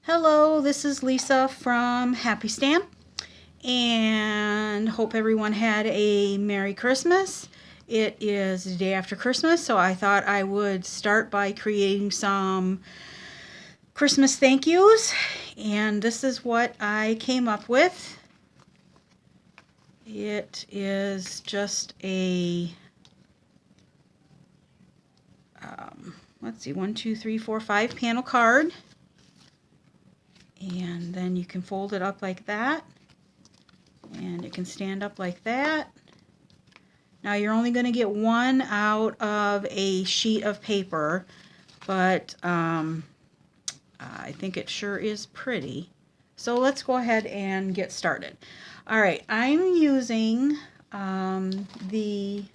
Hello, this is Lisa from Happy Stamp, and hope everyone had a Merry Christmas. It is the day after Christmas, so I thought I would start by creating some Christmas thank yous, and this is what I came up with. It is just a let's see, 1, 2, 3, 4, 5 panel card. And then you can fold it up like that, and it can stand up like that. Now you're only going to get one out of a sheet of paper, but I think it sure is pretty. So let's go ahead and get started. All right, I'm using the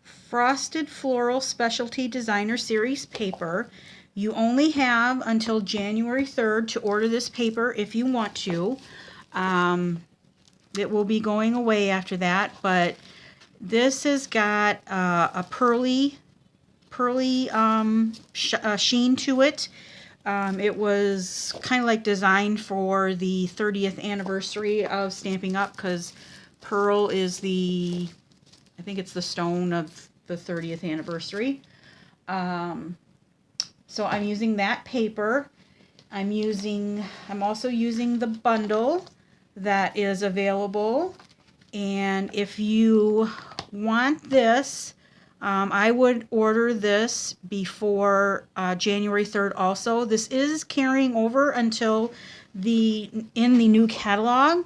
Frosted Floral Specialty Designer Series paper. You only have until January 3rd to order this paper if you want to. It will be going away after that, but this has got a pearly sheen to it. It was kind of like designed for the 30th anniversary of Stampin' Up, because pearl is I think it's the stone of the 30th anniversary. So I'm using that paper. I'm also using the bundle that is available. And if you want this, I would order this before January 3rd also. This is carrying over until in the new catalog,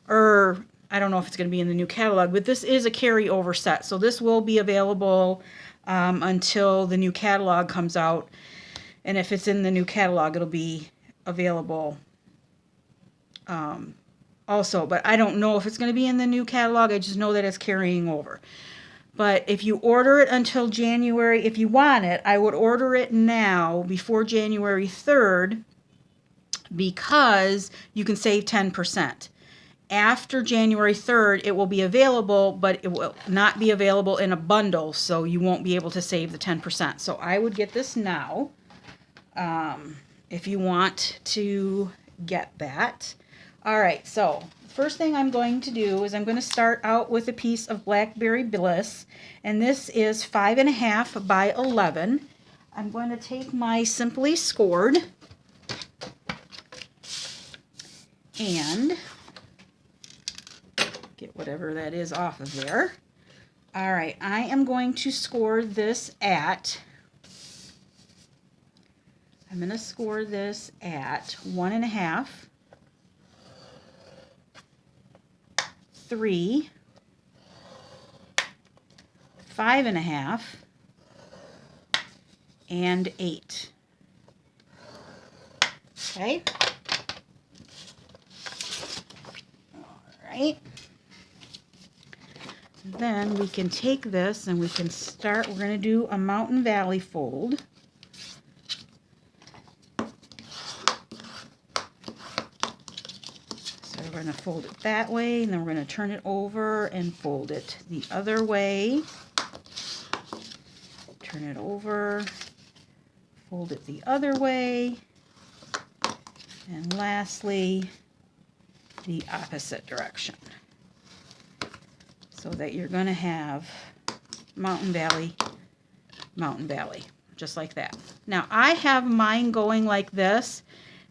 or I don't know if it's going to be in the new catalog, but this is a carryover set. So this will be available until the new catalog comes out. And if it's in the new catalog, it'll be available also. But I don't know if it's going to be in the new catalog. I just know that it's carrying over. But if you order it until January, if you want it, I would order it now before January 3rd, because you can save 10%. After January 3rd, it will be available, but it will not be available in a bundle, so you won't be able to save the 10%. So I would get this now. If you want to get that. All right, so the first thing I'm going to do is I'm going to start out with a piece of Blackberry Bliss, and this is 5.5 by 11. I'm going to take my Simply Scored and get whatever that is off of there. All right, I am going to score this at 1.5, 3, 5.5, and 8. Okay. All right. Then we can take this and we can start. We're going to do a Mountain Valley fold. We're going to fold it that way, and then we're going to turn it over and fold it the other way. Turn it over, fold it the other way, and lastly, the opposite direction. So that you're going to have Mountain Valley, just like that. Now, I have mine going like this.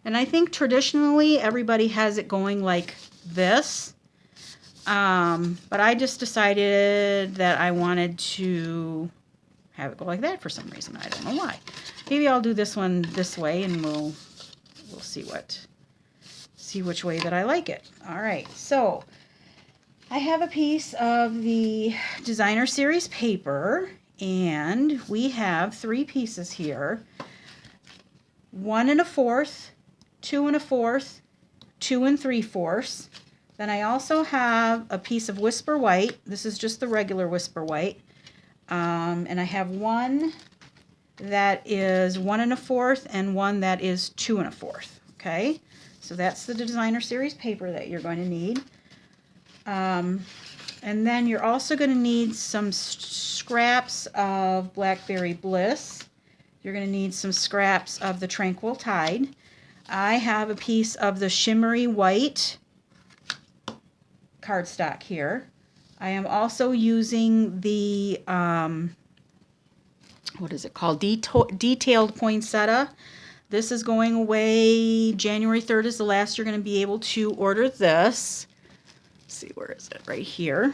And I think traditionally everybody has it going like this, but I just decided that I wanted to have it go like that for some reason. I don't know why. Maybe I'll do this one this way, and we'll see which way that I like it. All right, so I have a piece of the Designer Series paper, and we have 3 pieces here: 1 1/4. 2 1/4, 2 3/4. Then I also have a piece of Whisper White. This is just the regular Whisper White. And I have one that is 1 1/4 and one that is 2 1/4. Okay, so that's the Designer Series paper that you're going to need. And then you're also going to need some scraps of Blackberry Bliss. You're going to need some scraps of the Tranquil Tide. I have a piece of the shimmery white cardstock here. I am also using the, what is it called? Detailed poinsettia. This is going away. January 3rd is the last you're going to be able to order this. Let's see, where is it? Right here.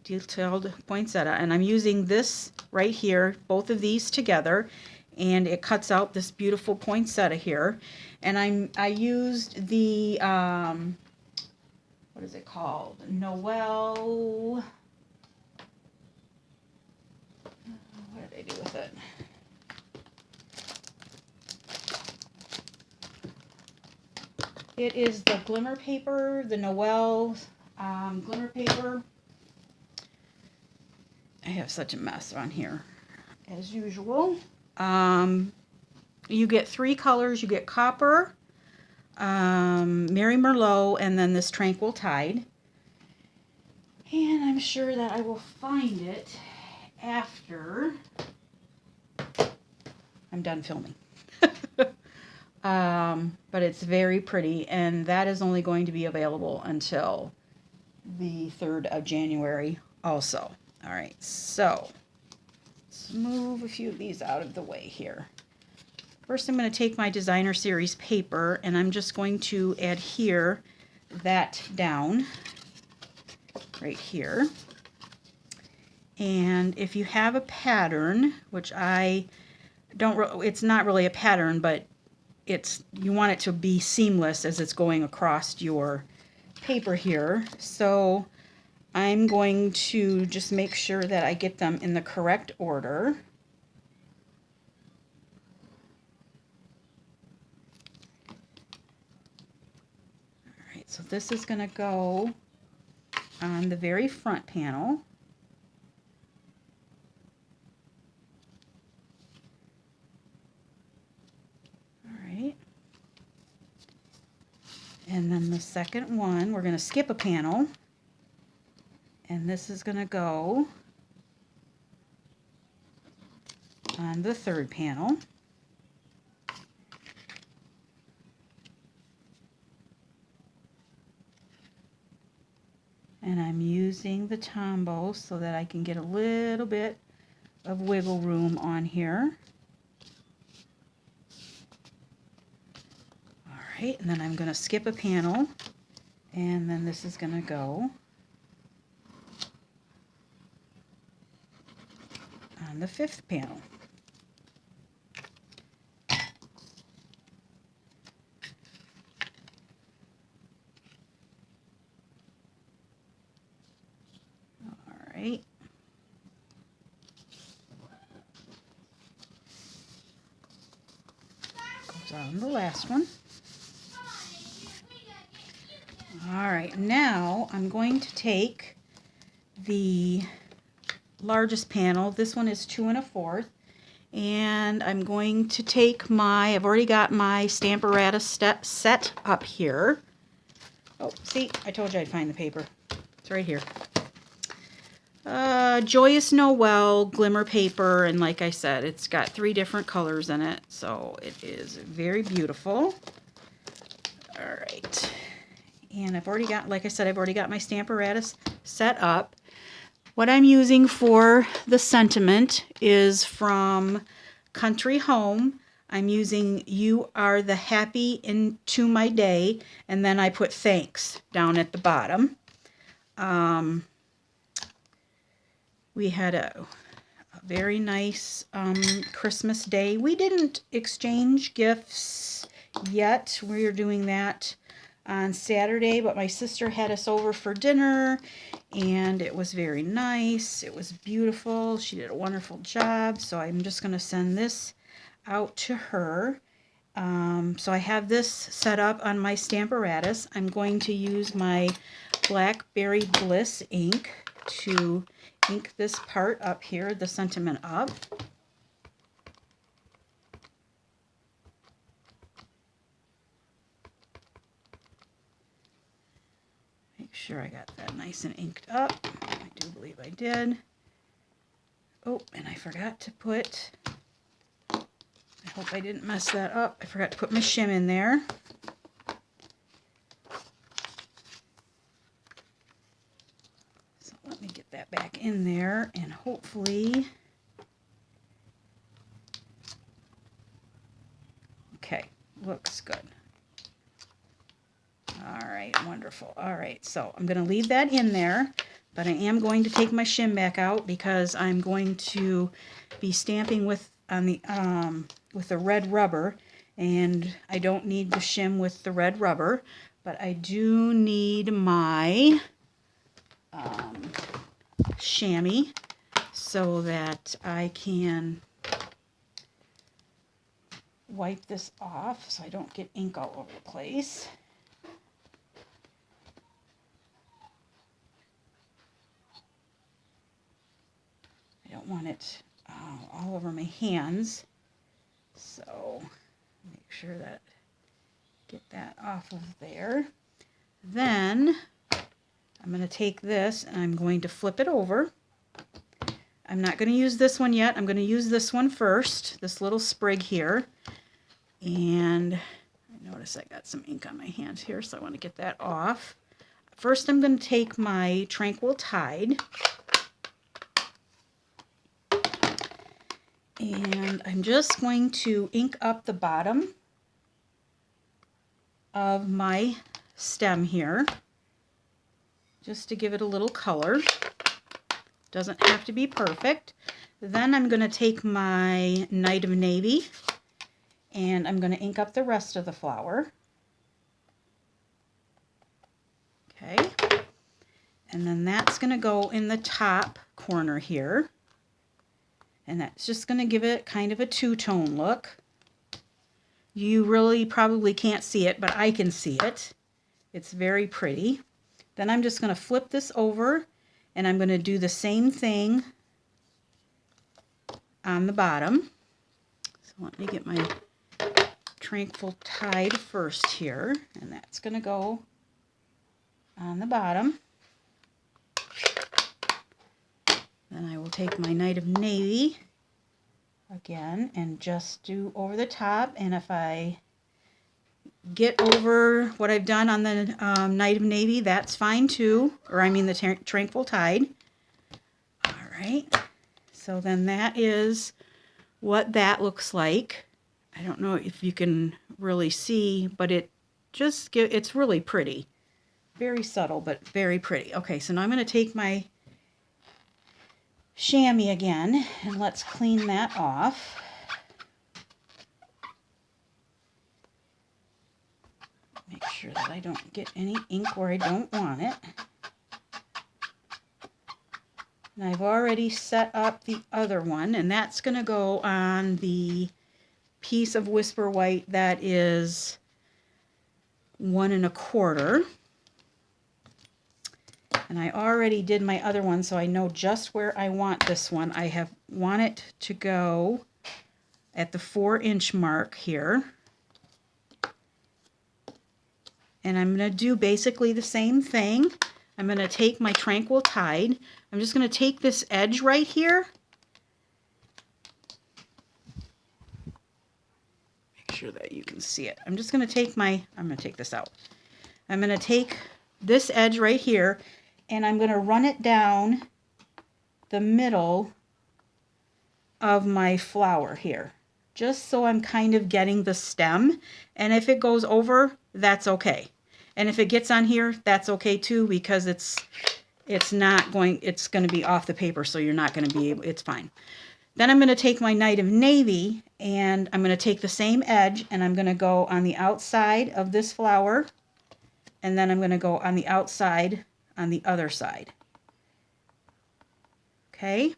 Detailed poinsettia. And I'm using this right here, both of these together, and it cuts out this beautiful poinsettia here. And I used the, what is it called? Noel. What did I do with it? It is the glimmer paper, the Noel glimmer paper. I have such a mess on here, as usual. You get 3 colors. You get copper, Mary Merlot, and then this Tranquil Tide. And I'm sure that I will find it after I'm done filming. But it's very pretty, and that is only going to be available until the 3rd of January also. All right, so let's move a few of these out of the way here. First, I'm going to take my designer series paper, and I'm just going to adhere that down right here. And if you have a pattern, which I don't, it's not really a pattern, but you want it to be seamless as it's going across your paper here. So I'm going to just make sure that I get them in the correct order. All right, so this is going to go on the very front panel. And then the second one, we're going to skip a panel, and this is going to go on the third panel. And I'm using the Tombow so that I can get a little bit of wiggle room on here. And then I'm going to skip a panel, and then this is going to go on the 5th panel. All right. Goes on the last one. All right, now I'm going to take the largest panel. This one is 2 1/4, and I'm going to take I've already got my Stamparatus set up here. Oh, see, I told you I'd find the paper. It's right here. Joyous Noel glimmer paper, and like I said, it's got 3 different colors in it, so it is very beautiful. All right. And I've already got, like I said, I've already got my Stamparatus set up. What I'm using for the sentiment is from Country Home. I'm using You Are the Happy Into My Day, and then I put thanks down at the bottom. We had a very nice Christmas day. We didn't exchange gifts yet. We're doing that on Saturday, but my sister had us over for dinner, and it was very nice. It was beautiful. She did a wonderful job, so I'm just going to send this out to her. So I have this set up on my Stamparatus. I'm going to use my Blackberry Bliss ink to ink this part up here, the sentiment up. Make sure I got that nice and inked up. I do believe I did. Oh, and I forgot to put I hope I didn't mess that up. I forgot to put my shim in there. So let me get that back in there, and hopefully, okay, looks good. All right, wonderful. All right, so I'm going to leave that in there, but I am going to take my shim back out because I'm going to be stamping with the red rubber, and I don't need the shim with the red rubber, but I do need my chamois so that I can wipe this off so I don't get ink all over the place. I don't want it all over my hands, so make sure that get that off of there. Then I'm going to take this and I'm going to flip it over. I'm not going to use this one yet. I'm going to use this one first, this little sprig here. And I notice I got some ink on my hands here, so I want to get that off. First, I'm going to take my Tranquil Tide, and I'm just going to ink up the bottom of my stem here, just to give it a little color. Doesn't have to be perfect. Then I'm going to take my Night of Navy, and I'm going to ink up the rest of the flower. Okay, and then that's going to go in the top corner here. And that's just going to give it kind of a two-tone look. You really probably can't see it, but I can see it. It's very pretty. Then I'm just going to flip this over, and I'm going to do the same thing on the bottom. So let me get my Tranquil Tide first here, and that's going to go on the bottom. Then I will take my Night of Navy again and just do over the top. And if I get over what I've done on the Night of Navy, that's fine too. Or I mean the Tranquil Tide. All right. So then that is what that looks like. I don't know if you can really see, but it's really pretty. Very subtle, but very pretty. Okay, so now I'm going to take my chamois again, and let's clean that off. Make sure that I don't get any ink where I don't want it. And I've already set up the other one, and that's going to go on the piece of Whisper White that is 1 1/4. And I already did my other one, so I know just where I want this one. I want it to go at the 4-inch mark here. And I'm going to do basically the same thing. I'm going to take my Tranquil Tide. I'm just going to take this edge right here. Make sure that you can see it. I'm just going to take I'm going to take this out. I'm going to take this edge right here, and I'm going to run it down the middle of my flower here, just so I'm kind of getting the stem. And if it goes over, that's okay. And if it gets on here, that's okay too, because it's going to be off the paper, so you're not going to be able, it's fine. Then I'm going to take my Night of Navy, and I'm going to take the same edge, and I'm going to go on the outside of this flower, and then I'm going to go on the outside on the other side. Okay,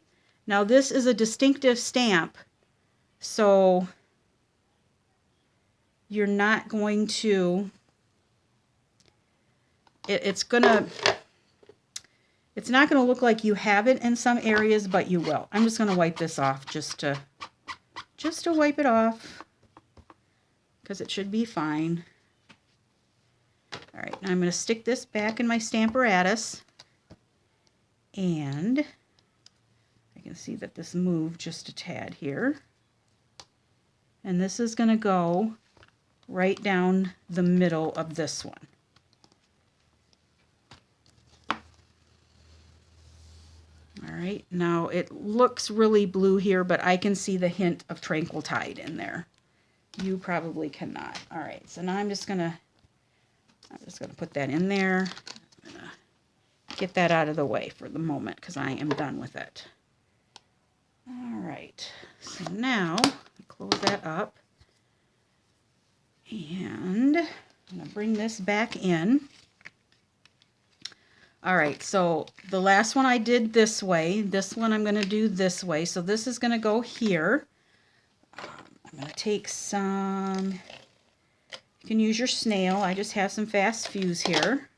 now this is a distinctive stamp, so you're not going to, it's not going to look like you have it in some areas, but you will. I'm just going to wipe this off just to wipe it off, because it should be fine. All right, now I'm going to stick this back in my Stamparatus, and I can see that this moved just a tad here. And this is going to go right down the middle of this one. All right, now it looks really blue here, but I can see the hint of Tranquil Tide in there. You probably cannot. All right, so now I'm just gonna put that in there. I'm gonna get that out of the way for the moment because I am done with it. All right, so now close that up, and I'm gonna bring this back in. All right, so the last one I did this way. This one I'm going to do this way. So this is going to go here. I'm going to take some, you can use your snail. I just have some fast fuse here.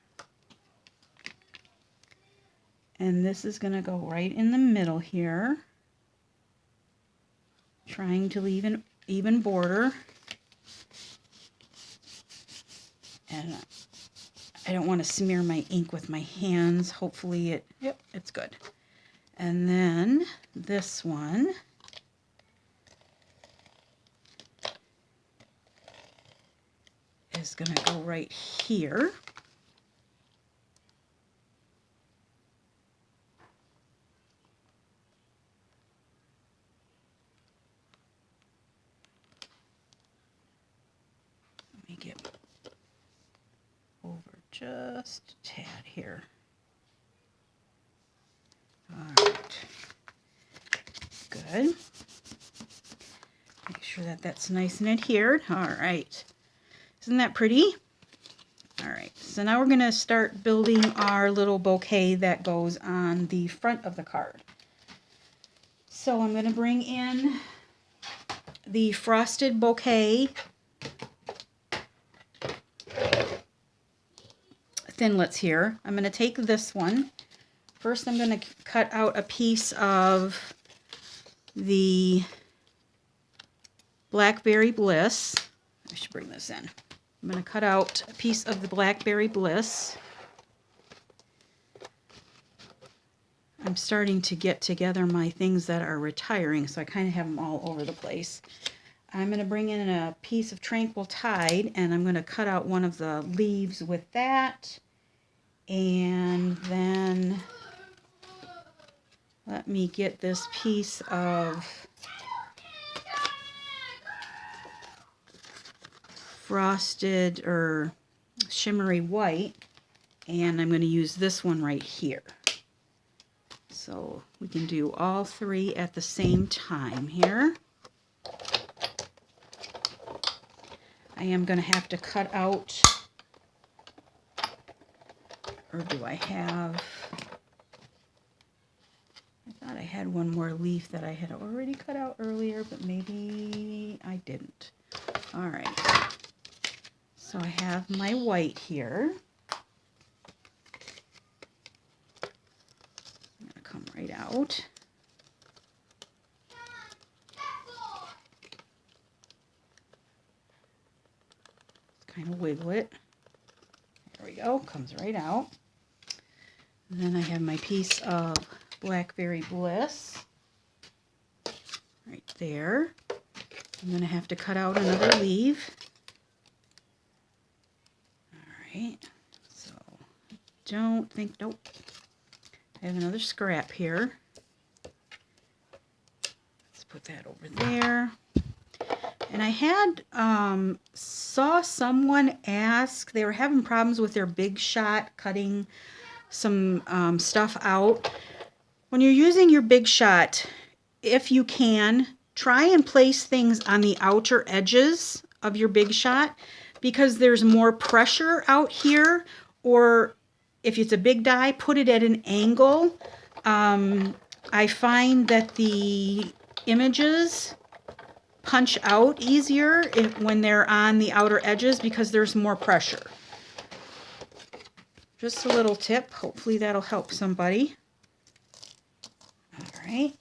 And this is going to go right in the middle here. Trying to leave an even border. And I don't want to smear my ink with my hands. Hopefully yep, it's good. And then this one is going to go right here. Let me get over just a tad here. All right. Good. Make sure that that's nice and adhered. All right. Isn't that pretty? All right. So now we're going to start building our little bouquet that goes on the front of the card. So I'm going to bring in the frosted bouquet thinlits here. I'm going to take this one. First I'm going to cut out a piece of the Blackberry Bliss. I should bring this in. I'm going to cut out a piece of the Blackberry Bliss. I'm starting to get together my things that are retiring, so I kind of have them all over the place. I'm going to bring in a piece of Tranquil Tide, and I'm going to cut out one of the leaves with that. And then let me get this piece of frosted or shimmery white, and I'm going to use this one right here. So we can do all three at the same time here. I am going to have to cut out, or do I have, I thought I had one more leaf that I had already cut out earlier, but maybe I didn't. All right. So I have my white here. I'm going to come right out. Kind of wiggle it. There we go, comes right out. And then I have my piece of Blackberry Bliss right there. I'm going to have to cut out another leaf. Alright, so don't think, nope. I have another scrap here. Let's put that over there. And I had saw someone ask, they were having problems with their Big Shot cutting some stuff out. When you're using your Big Shot, if you can, try and place things on the outer edges of your Big Shot because there's more pressure out here, or if it's a big die, put it at an angle. I find that the images punch out easier when they're on the outer edges because there's more pressure. Just a little tip. Hopefully that'll help somebody. Alright.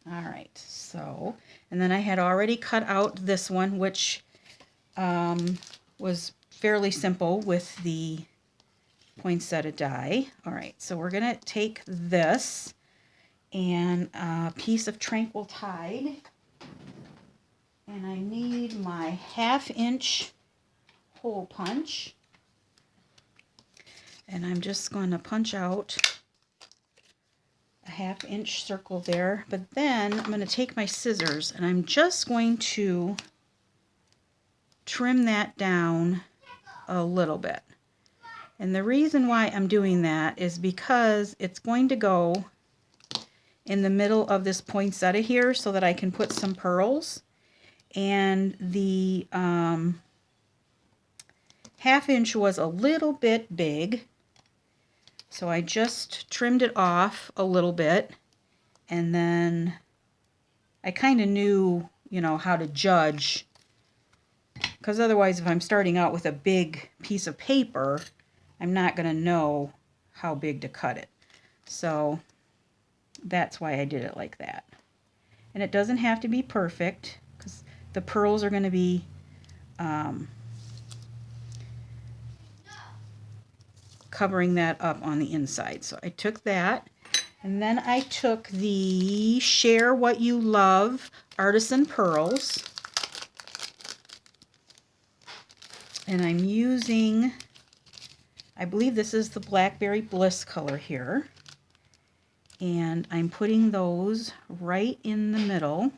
Alright, so, and then I had already cut out this one, which was fairly simple with the poinsettia die. Alright, so we're going to take this and a piece of Tranquil Tide. And I need my 1/2 inch hole punch. And I'm just going to punch out a 1/2 inch circle there. But then I'm going to take my scissors and I'm just going to trim that down a little bit. And the reason why I'm doing that is because it's going to go in the middle of this poinsettia here so that I can put some pearls. And the 1/2 inch was a little bit big, so I just trimmed it off a little bit, and then I kind of knew, you know, how to judge, because otherwise if I'm starting out with a big piece of paper, I'm not going to know how big to cut it. So that's why I did it like that. And it doesn't have to be perfect, because the pearls are going to be covering that up on the inside. So I took that, and then I took the Share What You Love Artisan Pearls, and I'm using, I believe this is the Blackberry Bliss color here, and I'm putting those right in the middle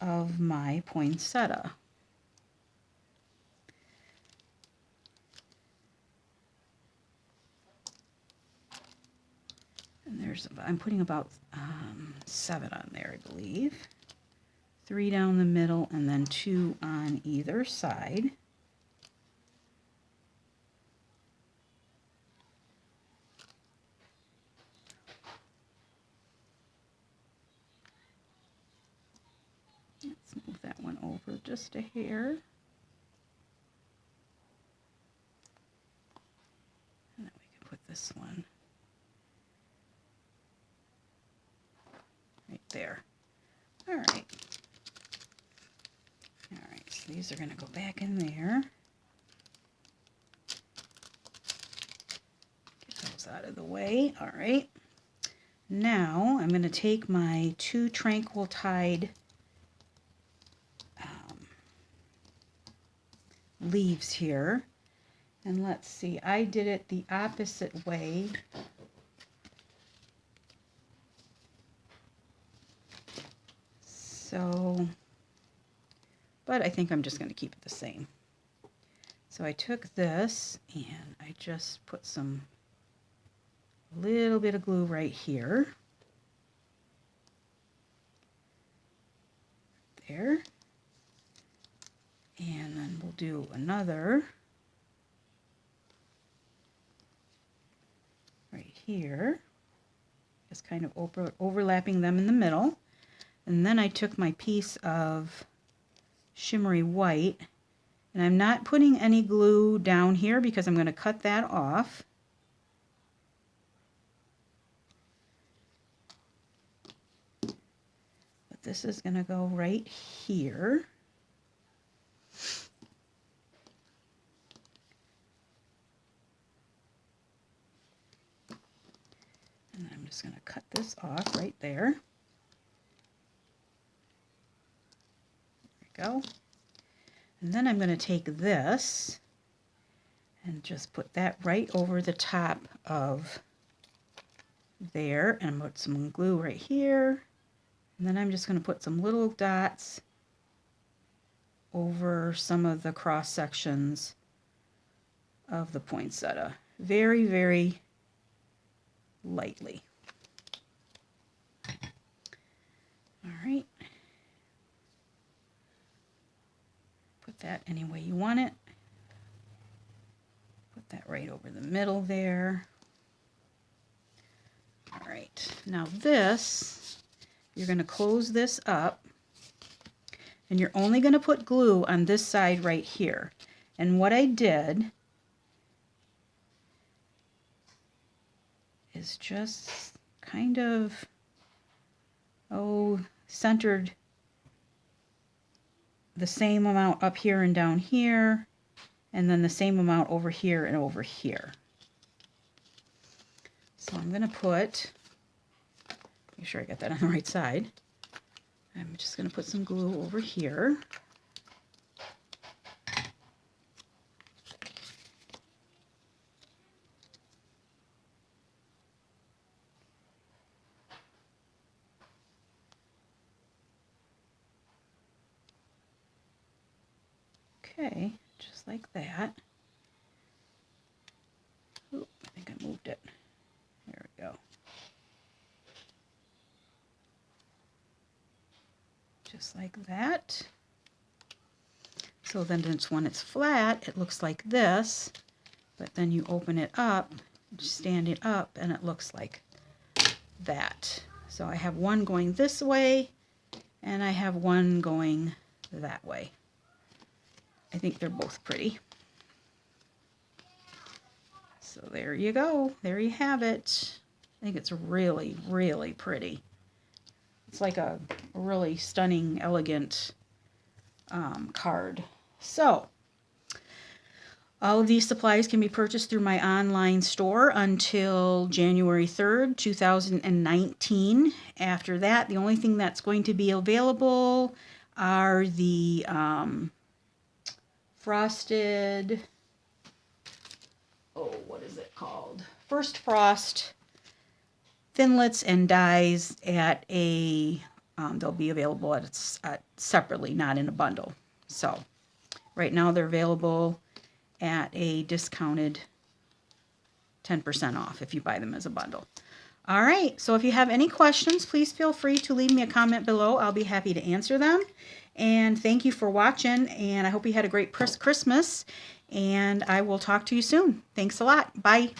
of my poinsettia. And I'm putting about 7 on there, I believe. 3 down the middle and then 2 on either side. Let's move that one over just a hair. And then we can put this one right there. All right. All right, so these are going to go back in there. Get those out of the way. All right. Now I'm going to take my 2 Tranquil Tide leaves here, and let's see, I did it the opposite way. So, but I think I'm just going to keep it the same. So I took this and I just put some little bit of glue right here. There. And then we'll do another right here, just kind of overlapping them in the middle. And then I took my piece of shimmery white, and I'm not putting any glue down here because I'm going to cut that off. But this is going to go right here. And I'm just going to cut this off right there. There we go. And then I'm going to take this and just put that right over the top of there, and put some glue right here. And then I'm just going to put some little dots over some of the cross sections of the poinsettia. Very, very lightly. All right. Put that any way you want it. Put that right over the middle there. All right. Now this, you're going to close this up, and you're only going to put glue on this side right here. And what I did is just kind of, centered the same amount up here and down here, and then the same amount over here and over here. So I'm going to put, make sure I got that on the right side. I'm just going to put some glue over here. Okay, just like that. Ooh, I think I moved it. There we go. Just like that. So then when it's flat, it looks like this, but then you open it up, stand it up, and it looks like that. So I have one going this way, and I have one going that way. I think they're both pretty. So there you go. There you have it. I think it's really, really pretty. It's like a really stunning, elegant card. So all of these supplies can be purchased through my online store until January 3rd, 2019. After that, the only thing that's going to be available are the frosted, what is it called? First Frost Thinlits and dies at a, they'll be available at separately, not in a bundle. So right now they're available at a discounted 10% off if you buy them as a bundle. All right, so if you have any questions, please feel free to leave me a comment below. I'll be happy to answer them. And thank you for watching, and I hope you had a great Christmas, and I will talk to you soon. Thanks a lot. Bye.